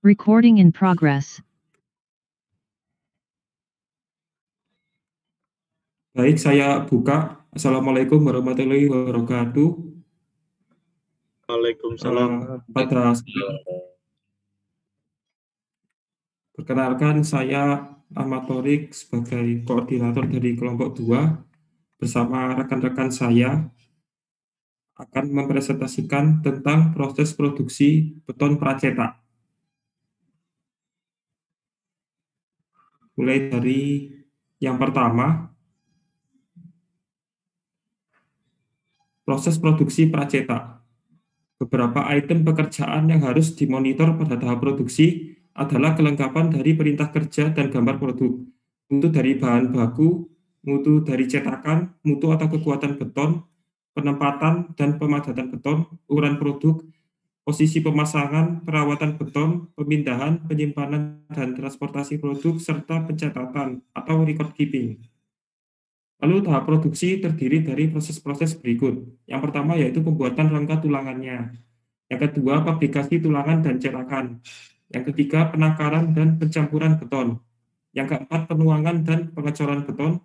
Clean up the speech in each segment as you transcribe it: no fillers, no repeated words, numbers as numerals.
Recording in progress. Baik, saya buka. Assalamualaikum warahmatullahi wabarakatuh. Waalaikumsalam. Perkenalkan, saya Ahmad Torik sebagai koordinator dari kelompok 2 bersama rekan-rekan saya akan mempresentasikan tentang proses produksi beton pracetak. Mulai dari yang pertama, proses produksi pracetak. Beberapa item pekerjaan yang harus dimonitor pada tahap produksi adalah kelengkapan dari perintah kerja dan gambar produk, mutu dari bahan baku, mutu dari cetakan, mutu atau kekuatan beton, penempatan dan pemadatan beton, ukuran produk, posisi pemasangan, perawatan beton, pemindahan, penyimpanan, dan transportasi produk, serta pencatatan atau record keeping. Lalu tahap produksi terdiri dari proses-proses berikut. Yang pertama yaitu pembuatan rangka tulangannya. Yang kedua, fabrikasi tulangan dan cetakan. Yang ketiga, penakaran dan pencampuran beton. Yang keempat, penuangan dan pengecoran beton.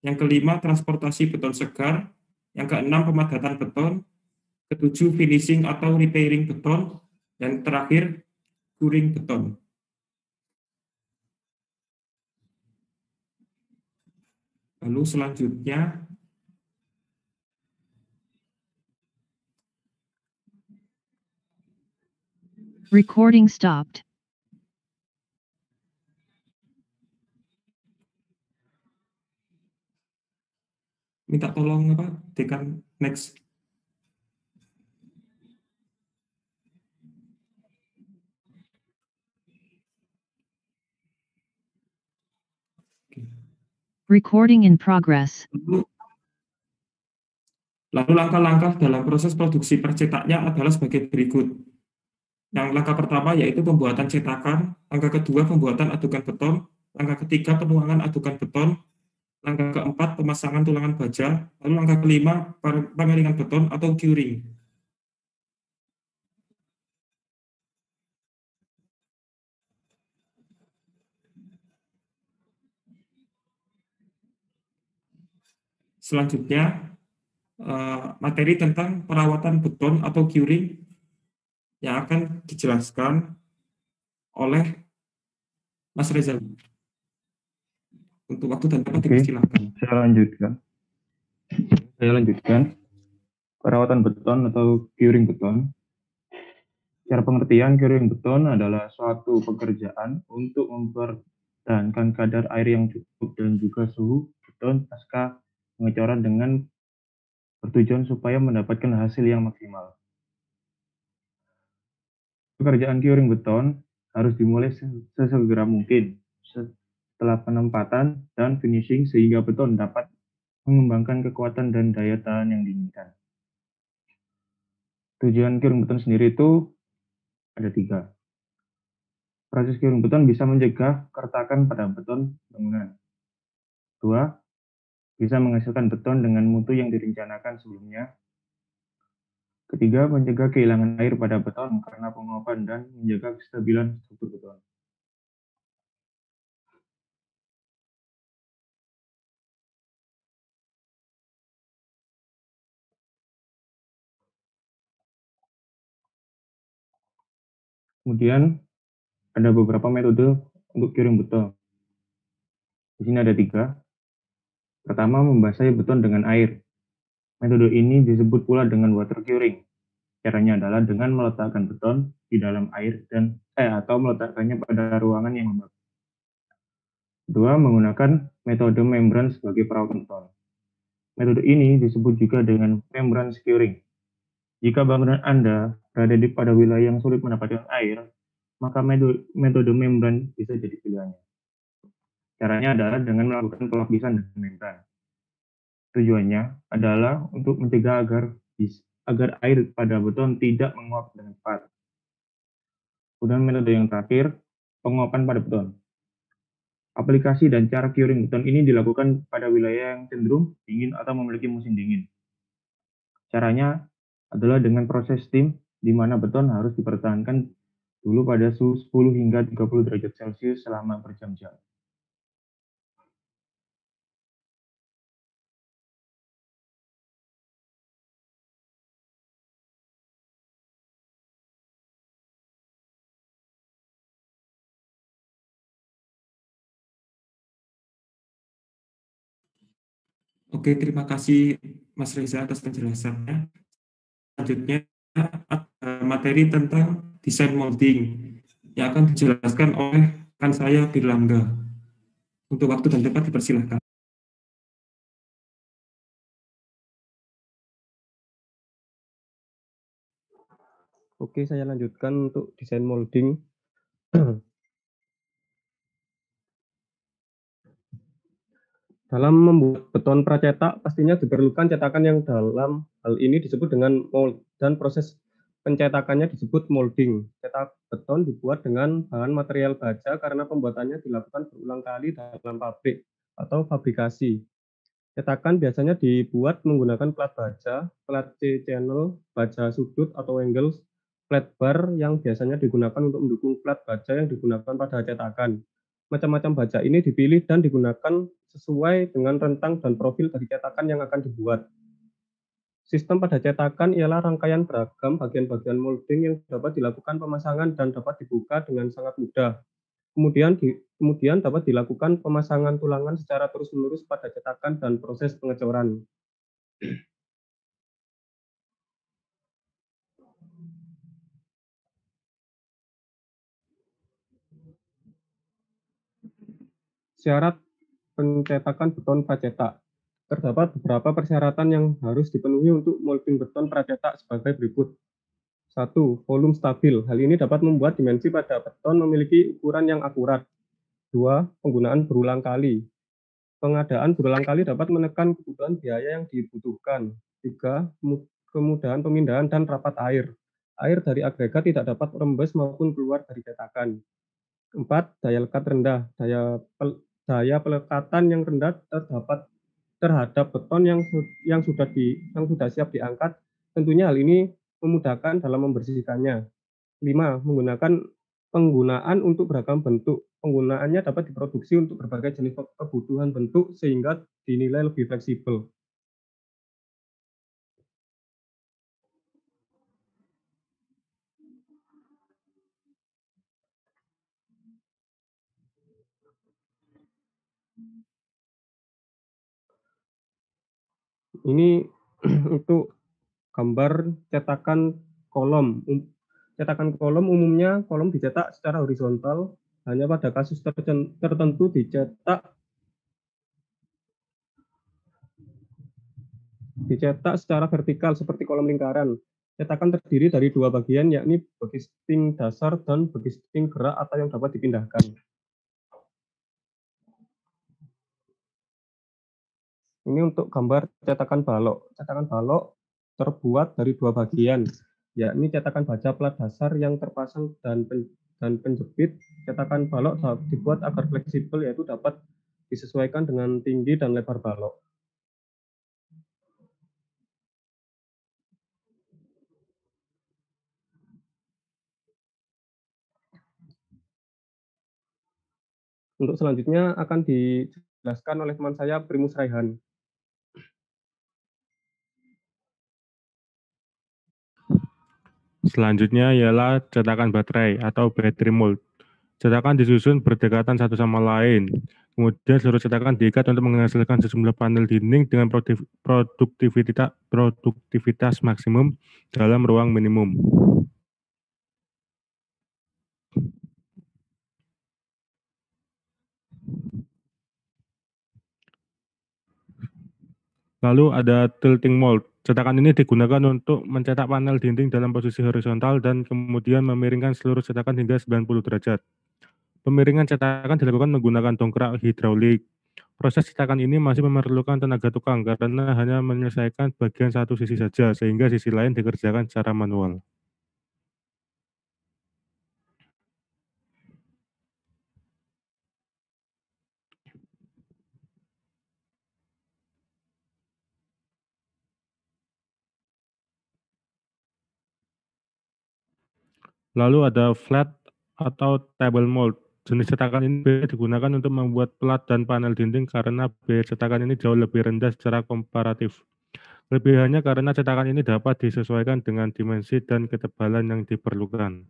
Yang kelima, transportasi beton segar. Yang keenam, pemadatan beton. Ketujuh, finishing atau repairing beton. Dan terakhir, curing beton. Lalu selanjutnya, Recording stopped. minta tolong Dekan next. Recording in progress. Lalu langkah-langkah dalam proses produksi percetaknya adalah sebagai berikut. Yang langkah pertama yaitu pembuatan cetakan, langkah kedua pembuatan adukan beton, langkah ketiga penuangan adukan beton, langkah keempat pemasangan tulangan baja, lalu langkah kelima pengeringan beton atau curing. Selanjutnya, materi tentang perawatan beton atau curing yang akan dijelaskan oleh Mas Reza. Untuk waktu dan tempat dipersilakan. Saya lanjutkan. Perawatan beton atau curing beton. Secara pengertian, curing beton adalah suatu pekerjaan untuk mempertahankan kadar air yang cukup dan juga suhu beton pasca pengecoran dengan bertujuan supaya mendapatkan hasil yang maksimal. Pekerjaan curing beton harus dimulai sesegera mungkin setelah penempatan dan finishing sehingga beton dapat mengembangkan kekuatan dan daya tahan yang diinginkan. Tujuan curing beton sendiri itu ada 3. Proses curing beton bisa mencegah keretakan pada beton bangunan. 2. Bisa menghasilkan beton dengan mutu yang direncanakan sebelumnya. Ketiga, mencegah kehilangan air pada beton karena penguapan dan menjaga kestabilan struktur beton. Kemudian ada beberapa metode untuk curing beton. Di sini ada 3. Pertama, membasahi beton dengan air. Metode ini disebut pula dengan water curing. Caranya adalah dengan meletakkan beton di dalam air atau meletakkannya pada ruangan yang lembab. Kedua, menggunakan metode membran sebagai perawatan beton. Metode ini disebut juga dengan membran curing. Jika bangunan Anda berada pada wilayah yang sulit mendapatkan air, maka metode membran bisa jadi pilihannya. Caranya adalah dengan melakukan pelapisan dengan membran. Tujuannya adalah untuk mencegah agar air pada beton tidak menguap dengan cepat. Kemudian metode yang terakhir, penguapan pada beton. Aplikasi dan cara curing beton ini dilakukan pada wilayah yang cenderung dingin atau memiliki musim dingin. Caranya adalah dengan proses steam, di mana beton harus dipertahankan dulu pada suhu 10 hingga 30 derajat Celcius selama berjam-jam. Oke, terima kasih Mas Reza atas penjelasannya. Selanjutnya ada materi tentang desain molding yang akan dijelaskan oleh rekan saya Birlangga. Untuk waktu dan tempat dipersilahkan. Oke, saya lanjutkan untuk desain molding. Dalam membuat beton pracetak, pastinya diperlukan cetakan yang dalam hal ini disebut dengan mold, dan proses pencetakannya disebut molding. Cetak beton dibuat dengan bahan material baja karena pembuatannya dilakukan berulang kali dalam pabrik atau fabrikasi. Cetakan biasanya dibuat menggunakan plat baja, plat C-channel, baja sudut atau angles, plat bar yang biasanya digunakan untuk mendukung plat baja yang digunakan pada cetakan. Macam-macam baja ini dipilih dan digunakan sesuai dengan rentang dan profil dari cetakan yang akan dibuat. Sistem pada cetakan ialah rangkaian beragam bagian-bagian molding yang dapat dilakukan pemasangan dan dapat dibuka dengan sangat mudah. Kemudian dapat dilakukan pemasangan tulangan secara terus-menerus pada cetakan dan proses pengecoran. Syarat pencetakan beton pracetak. Terdapat beberapa persyaratan yang harus dipenuhi untuk molding beton pracetak sebagai berikut. 1. Volume stabil. Hal ini dapat membuat dimensi pada beton memiliki ukuran yang akurat. 2. Penggunaan berulang kali. Pengadaan berulang kali dapat menekan kebutuhan biaya yang dibutuhkan. 3. Kemudahan pemindahan dan rapat air. Air dari agregat tidak dapat rembes maupun keluar dari cetakan. 4. Daya lekat rendah. Daya pelekatan yang rendah terhadap beton yang sudah siap diangkat. Tentunya hal ini memudahkan dalam membersihkannya. 5. Penggunaan untuk beragam bentuk. Penggunaannya dapat diproduksi untuk berbagai jenis kebutuhan bentuk sehingga dinilai lebih fleksibel. Ini untuk gambar cetakan kolom. Cetakan kolom umumnya kolom dicetak secara horizontal, hanya pada kasus tertentu dicetak secara vertikal seperti kolom lingkaran. Cetakan terdiri dari dua bagian, yakni bagi sting dasar dan bagi sting gerak atau yang dapat dipindahkan. Ini untuk gambar cetakan balok. Cetakan balok terbuat dari dua bagian, yakni cetakan baja plat dasar yang terpasang dan penjepit. Cetakan balok dibuat agar fleksibel, yaitu dapat disesuaikan dengan tinggi dan lebar balok. Untuk selanjutnya akan dijelaskan oleh teman saya, Primus Raihan. Selanjutnya ialah cetakan baterai atau battery mold. Cetakan disusun berdekatan satu sama lain. Kemudian seluruh cetakan diikat untuk menghasilkan sejumlah panel dinding dengan produktivitas maksimum dalam ruang minimum. Lalu ada tilting mold. Cetakan ini digunakan untuk mencetak panel dinding dalam posisi horizontal dan kemudian memiringkan seluruh cetakan hingga 90 derajat. Pemiringan cetakan dilakukan menggunakan dongkrak hidraulik. Proses cetakan ini masih memerlukan tenaga tukang karena hanya menyelesaikan bagian satu sisi saja, sehingga sisi lain dikerjakan secara manual. Lalu ada flat atau table mold. Jenis cetakan ini biasanya digunakan untuk membuat plat dan panel dinding karena biaya cetakan ini jauh lebih rendah secara komparatif. Kelebihannya karena cetakan ini dapat disesuaikan dengan dimensi dan ketebalan yang diperlukan.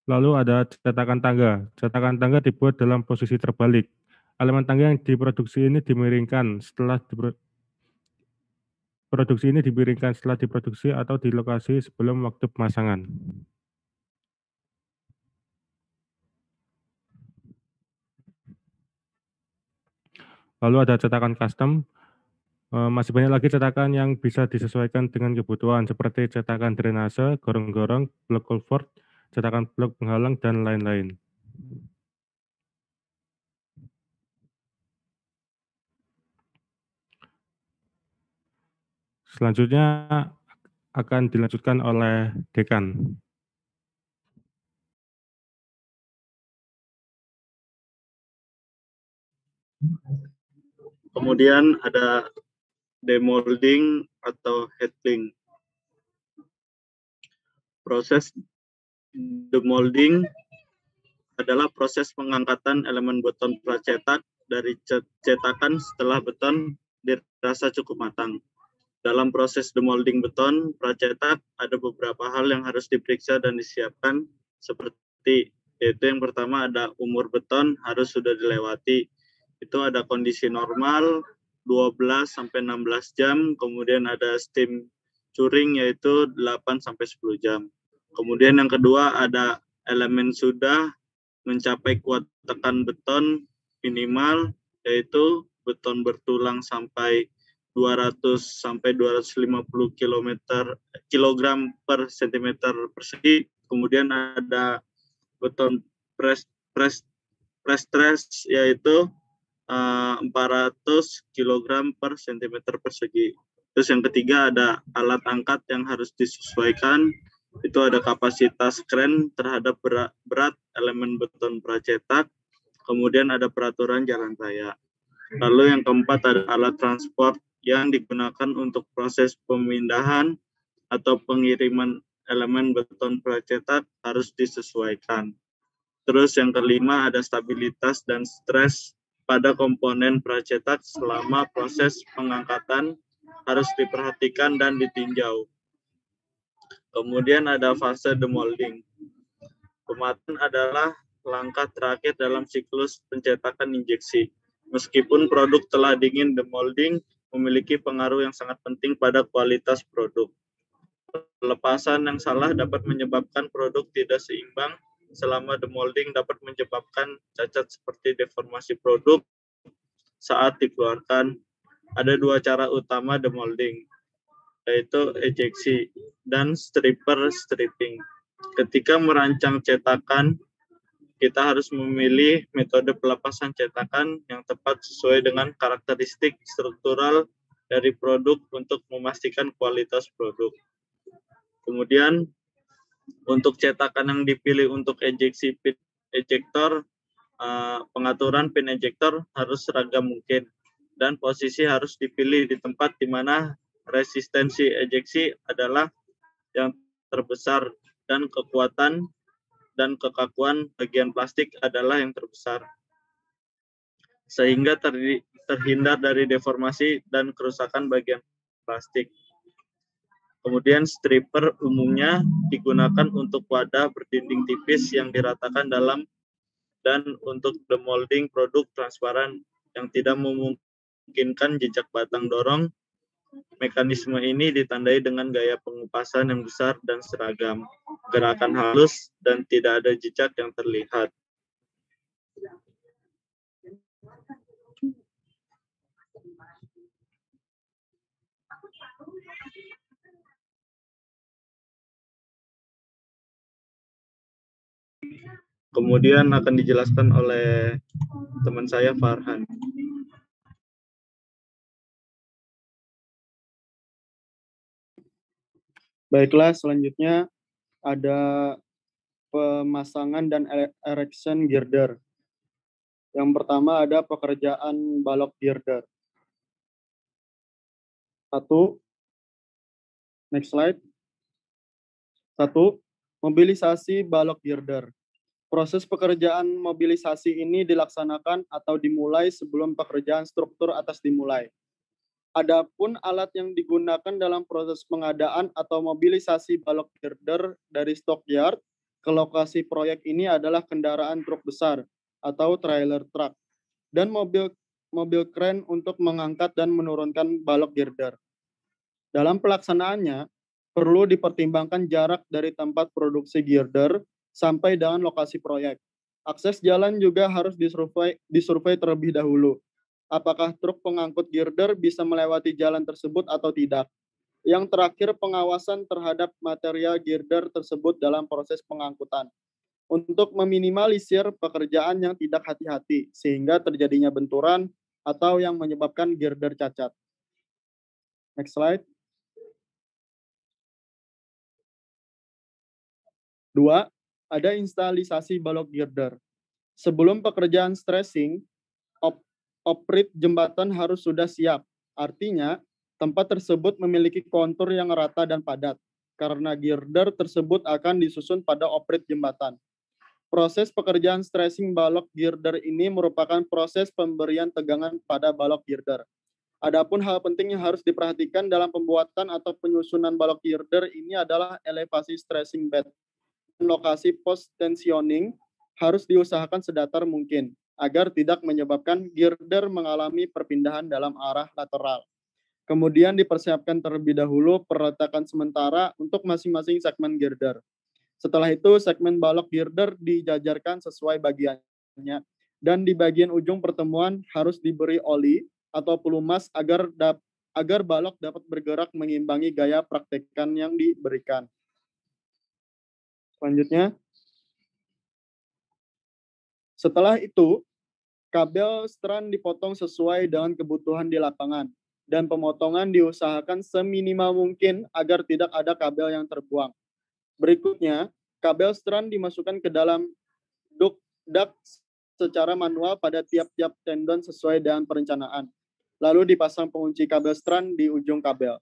Lalu ada cetakan tangga. Cetakan tangga dibuat dalam posisi terbalik. Elemen tangga yang diproduksi ini dimiringkan setelah diproduksi atau di lokasi sebelum waktu pemasangan. Lalu ada cetakan custom. Masih banyak lagi cetakan yang bisa disesuaikan dengan kebutuhan seperti cetakan drainase, gorong-gorong, blok culvert, cetakan blok penghalang, dan lain-lain. Selanjutnya akan dilanjutkan oleh dekan. Kemudian ada demolding atau headling. Proses demolding adalah proses pengangkatan elemen beton pracetak dari cetakan setelah beton dirasa cukup matang. Dalam proses demolding beton pracetak ada beberapa hal yang harus diperiksa dan disiapkan seperti yaitu yang pertama ada umur beton harus sudah dilewati. Itu ada kondisi normal 12 sampai 16 jam, kemudian ada steam curing yaitu 8 sampai 10 jam. Kemudian yang kedua ada elemen sudah mencapai kuat tekan beton minimal yaitu beton bertulang sampai 200 sampai 250 kilogram per sentimeter persegi. Kemudian ada beton press stress yaitu 400 kg per sentimeter persegi. Terus yang ketiga ada alat angkat yang harus disesuaikan. Itu ada kapasitas kren terhadap berat elemen beton pracetak. Kemudian ada peraturan jalan raya. Lalu yang keempat ada alat transport yang digunakan untuk proses pemindahan atau pengiriman elemen beton pracetak harus disesuaikan. Terus yang kelima ada stabilitas dan stres pada komponen pracetak selama proses pengangkatan harus diperhatikan dan ditinjau. Kemudian ada fase demolding. Pematen adalah langkah terakhir dalam siklus pencetakan injeksi. Meskipun produk telah dingin, demolding memiliki pengaruh yang sangat penting pada kualitas produk. Pelepasan yang salah dapat menyebabkan produk tidak seimbang, selama demolding dapat menyebabkan cacat seperti deformasi produk saat dikeluarkan. Ada dua cara utama demolding, yaitu ejeksi dan stripper stripping. Ketika merancang cetakan, kita harus memilih metode pelepasan cetakan yang tepat sesuai dengan karakteristik struktural dari produk untuk memastikan kualitas produk. Kemudian, untuk cetakan yang dipilih untuk ejeksi pin ejector, pengaturan pin ejector harus seragam mungkin, dan posisi harus dipilih di tempat di mana resistensi ejeksi adalah yang terbesar dan kekuatan dan kekakuan bagian plastik adalah yang terbesar, sehingga terhindar dari deformasi dan kerusakan bagian plastik. Kemudian stripper umumnya digunakan untuk wadah berdinding tipis yang diratakan dalam dan untuk demolding produk transparan yang tidak memungkinkan jejak batang dorong. Mekanisme ini ditandai dengan gaya pengupasan yang besar dan seragam, gerakan halus, dan tidak ada jejak yang terlihat. Kemudian akan dijelaskan oleh teman saya, Farhan. Baiklah, selanjutnya ada pemasangan dan erection girder. Yang pertama ada pekerjaan balok girder. 1. Next slide. 1. Mobilisasi balok girder. Proses pekerjaan mobilisasi ini dilaksanakan atau dimulai sebelum pekerjaan struktur atas dimulai. Adapun alat yang digunakan dalam proses pengadaan atau mobilisasi balok girder dari stockyard ke lokasi proyek ini adalah kendaraan truk besar atau trailer truck dan mobil kren untuk mengangkat dan menurunkan balok girder. Dalam pelaksanaannya, perlu dipertimbangkan jarak dari tempat produksi girder sampai dengan lokasi proyek. Akses jalan juga harus disurvei terlebih dahulu. Apakah truk pengangkut girder bisa melewati jalan tersebut atau tidak. Yang terakhir, pengawasan terhadap material girder tersebut dalam proses pengangkutan. Untuk meminimalisir pekerjaan yang tidak hati-hati, sehingga terjadinya benturan atau yang menyebabkan girder cacat. Next slide. 2. Ada instalisasi balok girder. Sebelum pekerjaan stressing, oprit jembatan harus sudah siap. Artinya, tempat tersebut memiliki kontur yang rata dan padat, karena girder tersebut akan disusun pada oprit jembatan. Proses pekerjaan stressing balok girder ini merupakan proses pemberian tegangan pada balok girder. Adapun hal penting yang harus diperhatikan dalam pembuatan atau penyusunan balok girder ini adalah elevasi stressing bed. Lokasi post tensioning harus diusahakan sedatar mungkin agar tidak menyebabkan girder mengalami perpindahan dalam arah lateral. Kemudian dipersiapkan terlebih dahulu perletakan sementara untuk masing-masing segmen girder. Setelah itu segmen balok girder dijajarkan sesuai bagiannya dan di bagian ujung pertemuan harus diberi oli atau pelumas agar balok dapat bergerak mengimbangi gaya praktekan yang diberikan. Selanjutnya, setelah itu, kabel strand dipotong sesuai dengan kebutuhan di lapangan, dan pemotongan diusahakan seminimal mungkin agar tidak ada kabel yang terbuang. Berikutnya, kabel strand dimasukkan ke dalam duct secara manual pada tiap-tiap tendon sesuai dengan perencanaan. Lalu dipasang pengunci kabel strand di ujung kabel.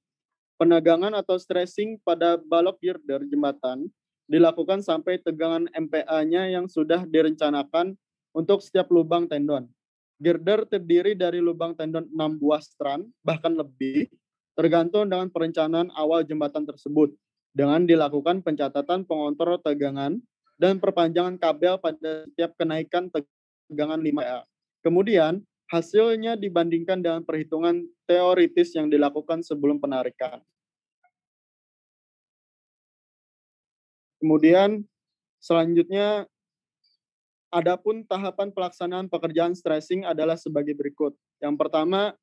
Penegangan atau stressing pada balok girder jembatan dilakukan sampai tegangan MPa-nya yang sudah direncanakan untuk setiap lubang tendon. Girder terdiri dari lubang tendon 6 buah strand, bahkan lebih, tergantung dengan perencanaan awal jembatan tersebut, dengan dilakukan pencatatan pengontrol tegangan dan perpanjangan kabel pada setiap kenaikan tegangan 5A. Kemudian, hasilnya dibandingkan dengan perhitungan teoritis yang dilakukan sebelum penarikan. Kemudian, selanjutnya, adapun tahapan pelaksanaan pekerjaan stressing adalah sebagai berikut. Yang pertama,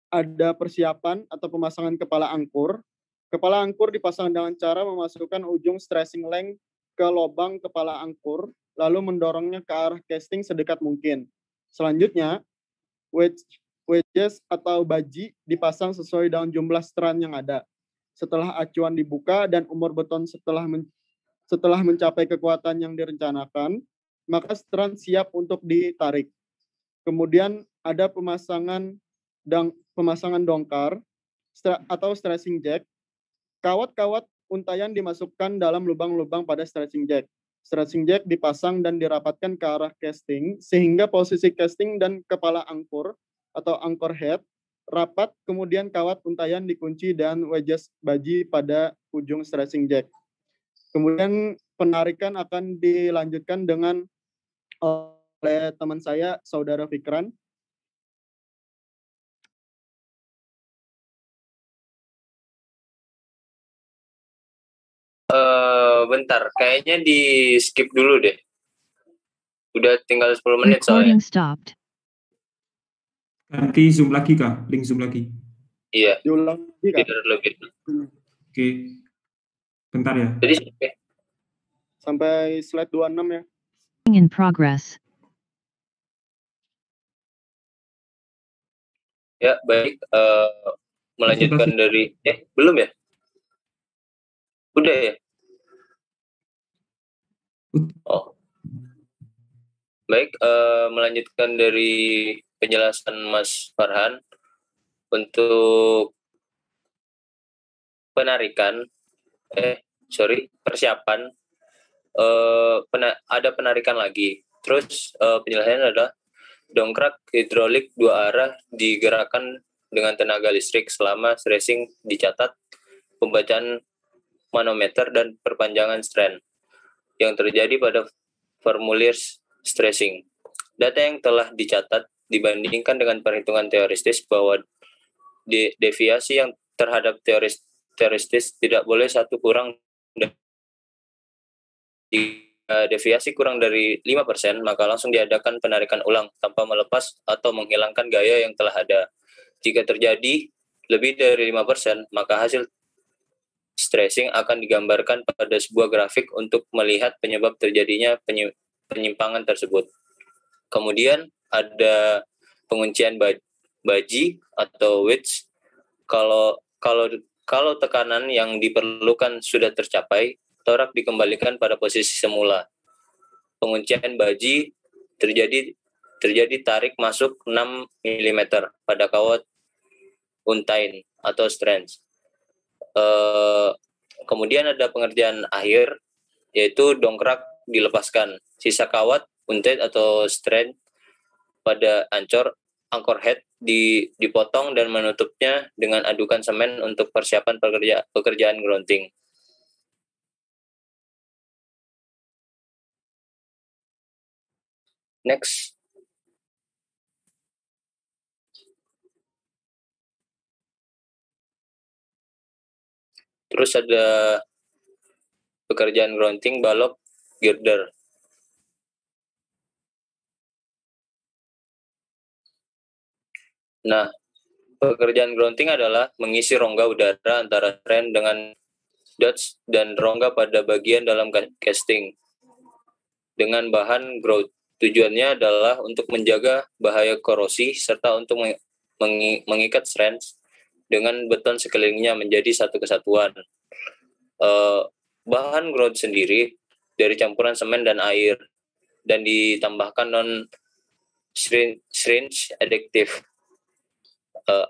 ada persiapan atau pemasangan kepala angkur. Kepala angkur dipasang dengan cara memasukkan ujung stressing length ke lubang kepala angkur, lalu mendorongnya ke arah casting sedekat mungkin. Selanjutnya, wedges atau baji dipasang sesuai dengan jumlah strand yang ada. Setelah acuan dibuka dan umur beton setelah mencapai kekuatan yang direncanakan, maka strand siap untuk ditarik. Kemudian ada pemasangan dongkar atau stressing jack. Kawat-kawat untayan dimasukkan dalam lubang-lubang pada stressing jack. Stressing jack dipasang dan dirapatkan ke arah casting sehingga posisi casting dan kepala angkur atau anchor head rapat, kemudian kawat untayan dikunci dan wedges baji pada ujung stressing jack. Kemudian penarikan akan dilanjutkan dengan oleh teman saya, Saudara Fikran. Bentar, kayaknya di skip dulu deh. Udah tinggal 10 menit soalnya. Recording stopped. Ganti Zoom lagi, Kak? Link Zoom lagi. Iya. Diulang lagi, Kak? Gitu. Oke. Bentar ya. Jadi sampai slide 26 ya. In progress. Ya, baik. Melanjutkan dari belum ya? Udah ya? Oh. Baik, melanjutkan dari penjelasan Mas Farhan untuk persiapan, ada penarikan lagi. Terus penjelasannya adalah dongkrak hidrolik 2 arah digerakkan dengan tenaga listrik selama stressing dicatat, pembacaan manometer dan perpanjangan strain yang terjadi pada formulir stressing. Data yang telah dicatat dibandingkan dengan perhitungan teoretis bahwa deviasi yang terhadap teoretis tidak boleh satu kurang. Jika deviasi kurang dari 5%, maka langsung diadakan penarikan ulang tanpa melepas atau menghilangkan gaya yang telah ada. Jika terjadi lebih dari 5%, maka hasil stressing akan digambarkan pada sebuah grafik untuk melihat penyebab terjadinya penyimpangan tersebut. Kemudian ada penguncian baji atau width. Kalau tekanan yang diperlukan sudah tercapai, torak dikembalikan pada posisi semula. Penguncian baji terjadi tarik masuk 6 mm pada kawat untain atau strands. Kemudian ada pengerjaan akhir, yaitu dongkrak dilepaskan. Sisa kawat untain atau strand pada anchor head dipotong dan menutupnya dengan adukan semen untuk persiapan pekerjaan grounding. Next. Terus ada pekerjaan grounding balok girder. Nah, pekerjaan grounding adalah mengisi rongga udara antara tren dengan dots dan rongga pada bagian dalam casting dengan bahan grout. Tujuannya adalah untuk menjaga bahaya korosi serta untuk mengikat strands dengan beton sekelilingnya menjadi satu kesatuan. Bahan grout sendiri dari campuran semen dan air dan ditambahkan non-syringe additive.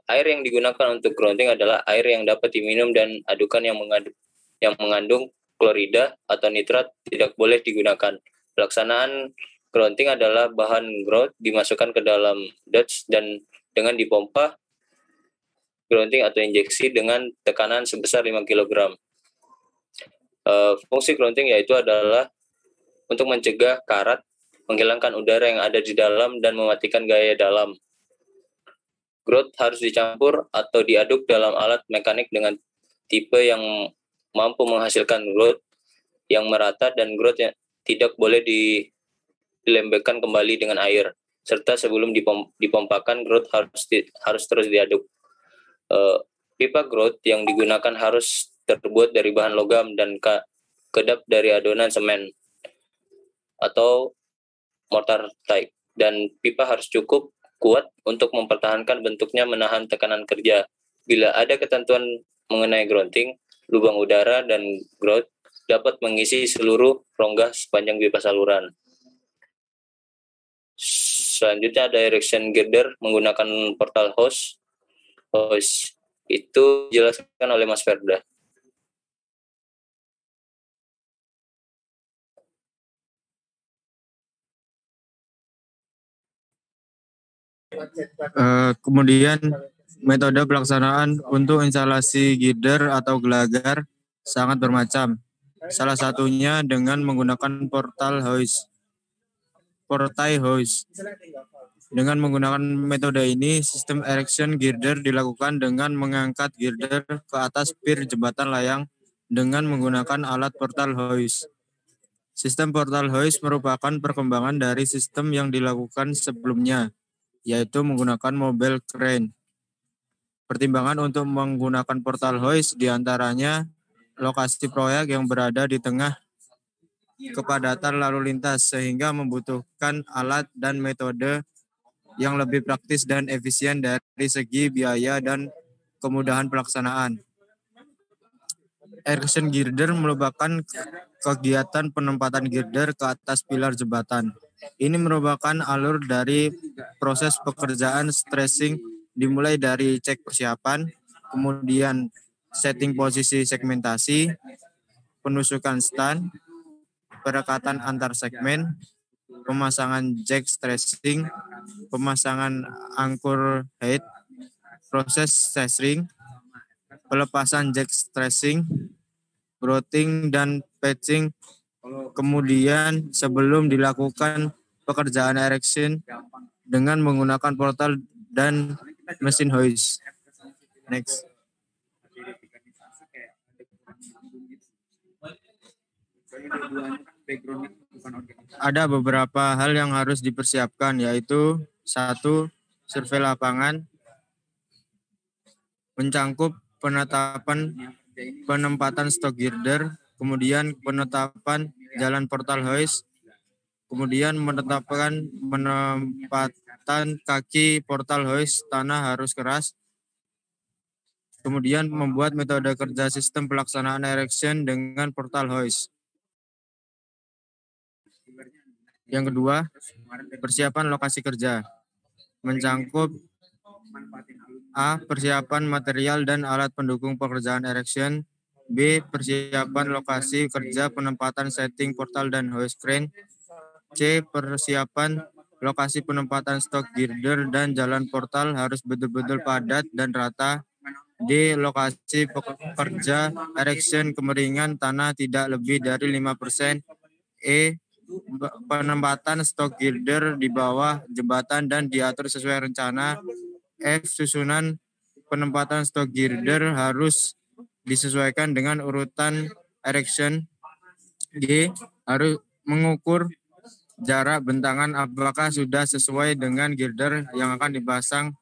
Air yang digunakan untuk grounding adalah air yang dapat diminum dan adukan yang mengandung klorida atau nitrat tidak boleh digunakan. Pelaksanaan grounding adalah bahan grout dimasukkan ke dalam dots dan dengan dipompa grounding atau injeksi dengan tekanan sebesar 5 kg. Fungsi grounding yaitu adalah untuk mencegah karat, menghilangkan udara yang ada di dalam dan mematikan gaya dalam. Grout harus dicampur atau diaduk dalam alat mekanik dengan tipe yang mampu menghasilkan grout yang merata dan grout yang tidak boleh dilembekkan kembali dengan air, serta sebelum dipompakan grout harus terus diaduk. Pipa grout yang digunakan harus terbuat dari bahan logam dan kedap dari adonan semen atau mortar type, dan pipa harus cukup kuat untuk mempertahankan bentuknya menahan tekanan kerja. Bila ada ketentuan mengenai grounding, lubang udara dan grout dapat mengisi seluruh rongga sepanjang pipa saluran. Selanjutnya ada erection girder menggunakan portal hose. Itu dijelaskan oleh Mas Ferda. Kemudian metode pelaksanaan untuk instalasi girder atau gelagar sangat bermacam. Salah satunya dengan menggunakan portai hoist. Dengan menggunakan metode ini, sistem erection girder dilakukan dengan mengangkat girder ke atas pier jembatan layang dengan menggunakan alat portal hoist. Sistem portal hoist merupakan perkembangan dari sistem yang dilakukan sebelumnya, yaitu menggunakan mobile crane. Pertimbangan untuk menggunakan portal hoist diantaranya lokasi proyek yang berada di tengah kepadatan lalu lintas sehingga membutuhkan alat dan metode yang lebih praktis dan efisien dari segi biaya dan kemudahan pelaksanaan. Erection girder merupakan kegiatan penempatan girder ke atas pilar jembatan Ini merupakan alur dari proses pekerjaan stressing dimulai dari cek persiapan, kemudian setting posisi segmentasi, penusukan stand, perekatan antar segmen, pemasangan jack stressing, pemasangan angkur height, proses stressing, pelepasan jack stressing, grouting dan patching. Kemudian sebelum dilakukan pekerjaan erection dengan menggunakan portal dan mesin hoist. Next. Ada beberapa hal yang harus dipersiapkan, yaitu 1. Survei lapangan mencangkup penempatan stok girder, kemudian penetapan jalan portal hoist, kemudian menetapkan penempatan kaki portal hoist, tanah harus keras, kemudian membuat metode kerja sistem pelaksanaan erection dengan portal hoist. Yang kedua, persiapan lokasi kerja mencangkup A. Persiapan material dan alat pendukung pekerjaan erection, B. Persiapan lokasi kerja penempatan setting portal dan hoist crane, C. Persiapan lokasi penempatan stok girder dan jalan portal harus betul-betul padat dan rata, D. Lokasi pekerja erection kemiringan tanah tidak lebih dari 5%, E. Penempatan stok girder di bawah jembatan dan diatur sesuai rencana, F. Susunan penempatan stok girder harus disesuaikan dengan urutan erection, G. Harus mengukur jarak bentangan apakah sudah sesuai dengan girder yang akan dipasang,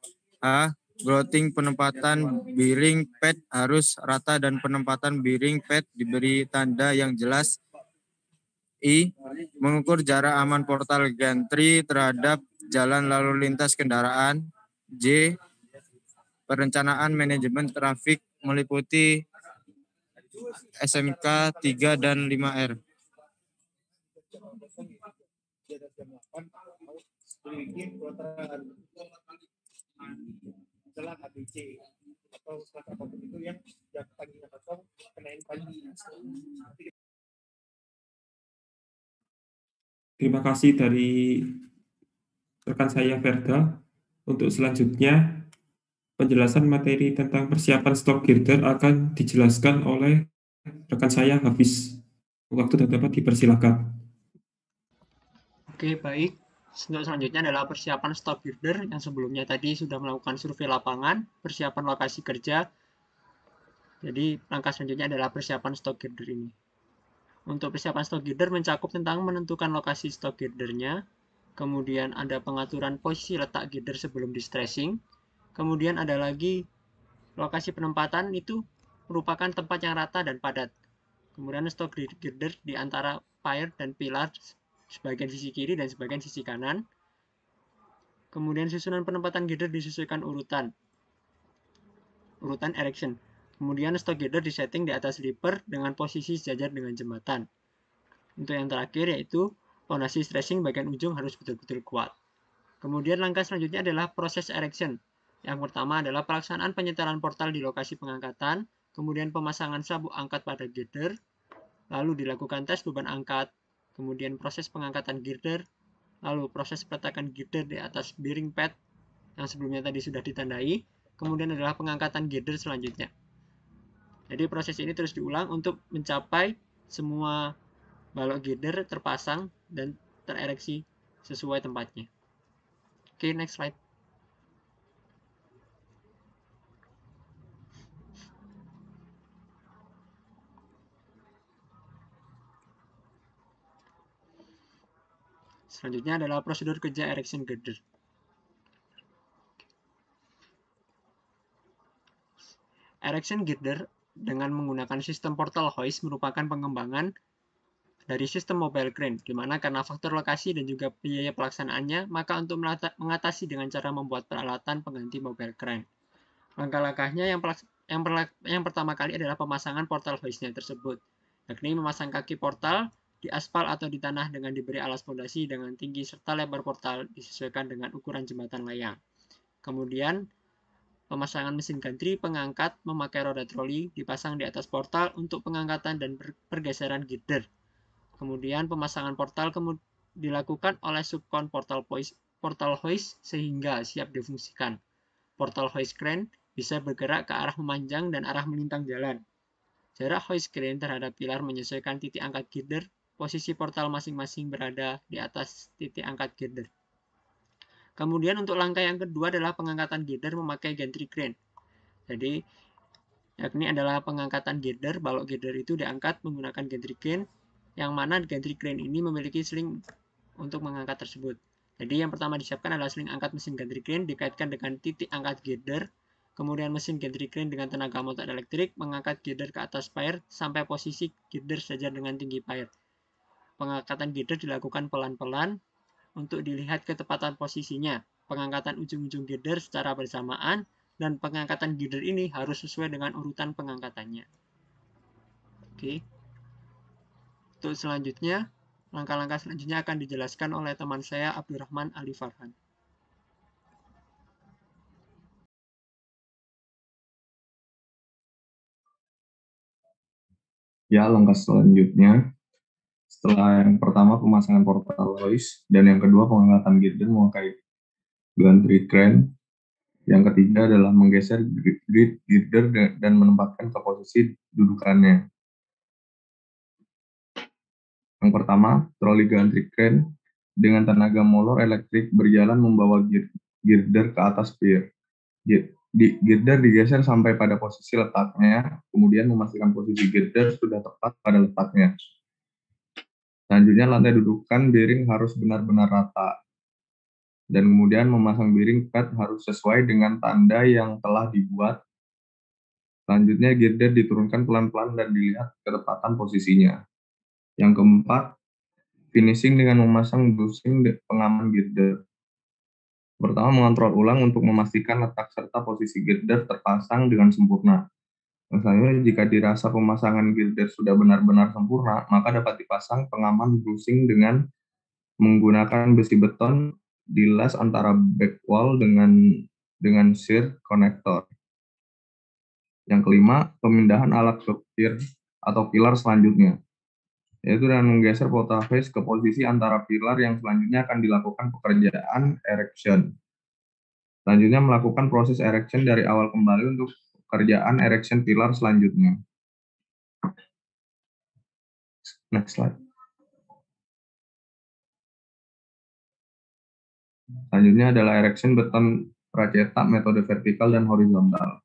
H. Grouting penempatan bearing pad harus rata dan penempatan bearing pad diberi tanda yang jelas, I. Mengukur jarak aman portal gantry terhadap jalan lalu lintas kendaraan, J. Perencanaan manajemen trafik meliputi SMK 3 dan 5R. Terima kasih dari rekan saya Verda. Untuk selanjutnya, penjelasan materi tentang persiapan stok girder akan dijelaskan oleh rekan saya Hafiz. Waktu dan tempat dipersilakan. Oke, baik. Untuk selanjutnya adalah persiapan stok girder yang sebelumnya tadi sudah melakukan survei lapangan, persiapan lokasi kerja. Jadi langkah selanjutnya adalah persiapan stok girder ini. Untuk persiapan stok girder mencakup tentang menentukan lokasi stok girdernya, kemudian ada pengaturan posisi letak girder sebelum di-stressing, kemudian ada lagi lokasi penempatan itu merupakan tempat yang rata dan padat. Kemudian stok girder di antara pier dan pilar sebagian sisi kiri dan sebagian sisi kanan. Kemudian susunan penempatan girder disesuaikan urutan erection. Kemudian stok girder disetting di atas slipper dengan posisi sejajar dengan jembatan. Untuk yang terakhir yaitu fondasi stressing bagian ujung harus betul-betul kuat. Kemudian langkah selanjutnya adalah proses erection. Yang pertama adalah pelaksanaan penyetelan portal di lokasi pengangkatan, kemudian pemasangan sabuk angkat pada girder, lalu dilakukan tes beban angkat, kemudian proses pengangkatan girder, lalu proses peletakan girder di atas bearing pad yang sebelumnya tadi sudah ditandai, kemudian adalah pengangkatan girder selanjutnya. Jadi proses ini terus diulang untuk mencapai semua balok girder terpasang dan terereksi sesuai tempatnya. Oke, next slide. Selanjutnya adalah prosedur kerja erection girder. Erection girder dengan menggunakan sistem portal hoist merupakan pengembangan dari sistem mobile crane, di mana karena faktor lokasi dan juga biaya pelaksanaannya, maka untuk mengatasi dengan cara membuat peralatan pengganti mobile crane. Langkah-langkahnya yang pertama kali adalah pemasangan portal hoistnya tersebut, yakni memasang kaki portal di aspal atau di tanah dengan diberi alas fondasi dengan tinggi serta lebar portal disesuaikan dengan ukuran jembatan layang. Kemudian, pemasangan mesin gantri pengangkat memakai roda troli dipasang di atas portal untuk pengangkatan dan pergeseran girder. Kemudian, pemasangan portal dilakukan oleh subkon portal hoist sehingga siap difungsikan. Portal hoist crane bisa bergerak ke arah memanjang dan arah melintang jalan. Jarak hoist crane terhadap pilar menyesuaikan titik angkat girder. Posisi portal masing-masing berada di atas titik angkat girder. Kemudian untuk langkah yang kedua adalah pengangkatan girder memakai gantry crane. Jadi, yakni adalah pengangkatan girder. Balok girder itu diangkat menggunakan gantry crane, yang mana gantry crane ini memiliki sling untuk mengangkat tersebut. Jadi yang pertama disiapkan adalah sling angkat mesin gantry crane dikaitkan dengan titik angkat girder. Kemudian mesin gantry crane dengan tenaga motor elektrik mengangkat girder ke atas pier sampai posisi girder sejajar dengan tinggi pier. Pengangkatan girder dilakukan pelan-pelan untuk dilihat ketepatan posisinya. Pengangkatan ujung-ujung girder secara bersamaan dan pengangkatan girder ini harus sesuai dengan urutan pengangkatannya. Oke. Untuk selanjutnya, langkah-langkah selanjutnya akan dijelaskan oleh teman saya Abdurrahman Ali Farhan. Ya, langkah selanjutnya, setelah yang pertama pemasangan portal hoist, dan yang kedua pengangkatan girder memakai gantry crane, yang ketiga adalah menggeser girder dan menempatkan ke posisi dudukannya. Yang pertama, troli gantry crane dengan tenaga molor elektrik berjalan membawa girder ke atas pier. Girder digeser sampai pada posisi letaknya, kemudian memastikan posisi girder sudah tepat pada letaknya. Selanjutnya, lantai dudukan bearing harus benar-benar rata. Dan kemudian memasang bearing pad harus sesuai dengan tanda yang telah dibuat. Selanjutnya, girder diturunkan pelan-pelan dan dilihat ketepatan posisinya. Yang keempat, finishing dengan memasang bushing pengaman girder. Pertama, mengontrol ulang untuk memastikan letak serta posisi girder terpasang dengan sempurna. Misalnya, jika dirasa pemasangan girder sudah benar-benar sempurna, maka dapat dipasang pengaman bushing dengan menggunakan besi beton dilas antara back wall dengan shear connector. Yang kelima, pemindahan alat ke pier atau pilar selanjutnya, yaitu dengan menggeser portal hoist ke posisi antara pilar yang selanjutnya akan dilakukan pekerjaan erection. Selanjutnya melakukan proses erection dari awal kembali untuk pekerjaan erection pilar selanjutnya. Next slide. Selanjutnya adalah erection beton pracetak metode vertikal dan horizontal.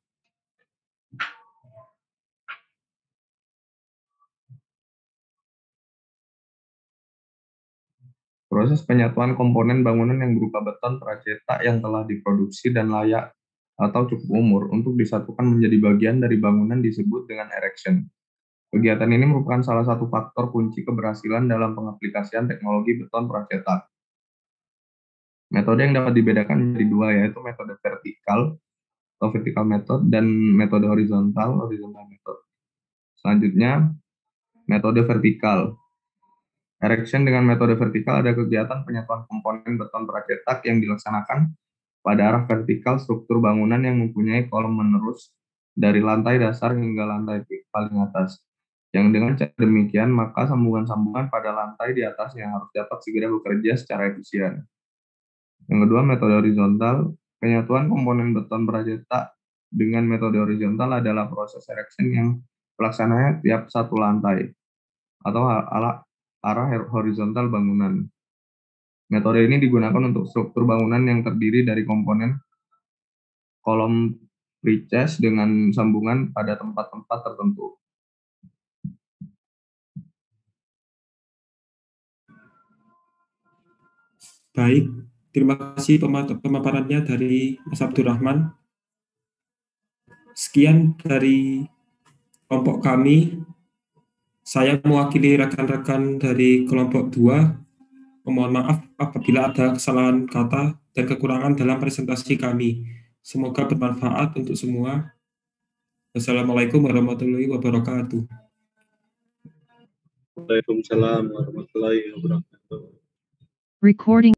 Proses penyatuan komponen bangunan yang berupa beton pracetak yang telah diproduksi dan layak atau cukup umur untuk disatukan menjadi bagian dari bangunan disebut dengan erection. Kegiatan ini merupakan salah satu faktor kunci keberhasilan dalam pengaplikasian teknologi beton pracetak. Metode yang dapat dibedakan menjadi dua, yaitu metode vertikal atau vertical method dan metode horizontal method. Selanjutnya, metode vertikal. Erection dengan metode vertikal ada kegiatan penyatuan komponen beton pracetak yang dilaksanakan pada arah vertikal struktur bangunan yang mempunyai kolom menerus dari lantai dasar hingga lantai paling atas. Yang dengan cara demikian, maka sambungan-sambungan pada lantai di atasnya harus dapat segera bekerja secara efisien. Yang kedua, metode horizontal. Penyatuan komponen beton pracetak dengan metode horizontal adalah proses erection yang pelaksananya tiap satu lantai atau arah horizontal bangunan. Metode ini digunakan untuk struktur bangunan yang terdiri dari komponen kolom precast dengan sambungan pada tempat-tempat tertentu. Baik, terima kasih pemaparannya dari Mas Abdurrahman. Sekian dari kelompok kami. Saya mewakili rekan-rekan dari kelompok 2. Mohon maaf apabila ada kesalahan kata dan kekurangan dalam presentasi kami. Semoga bermanfaat untuk semua. Wassalamualaikum warahmatullahi wabarakatuh. Waalaikumsalam warahmatullahi wabarakatuh. Recording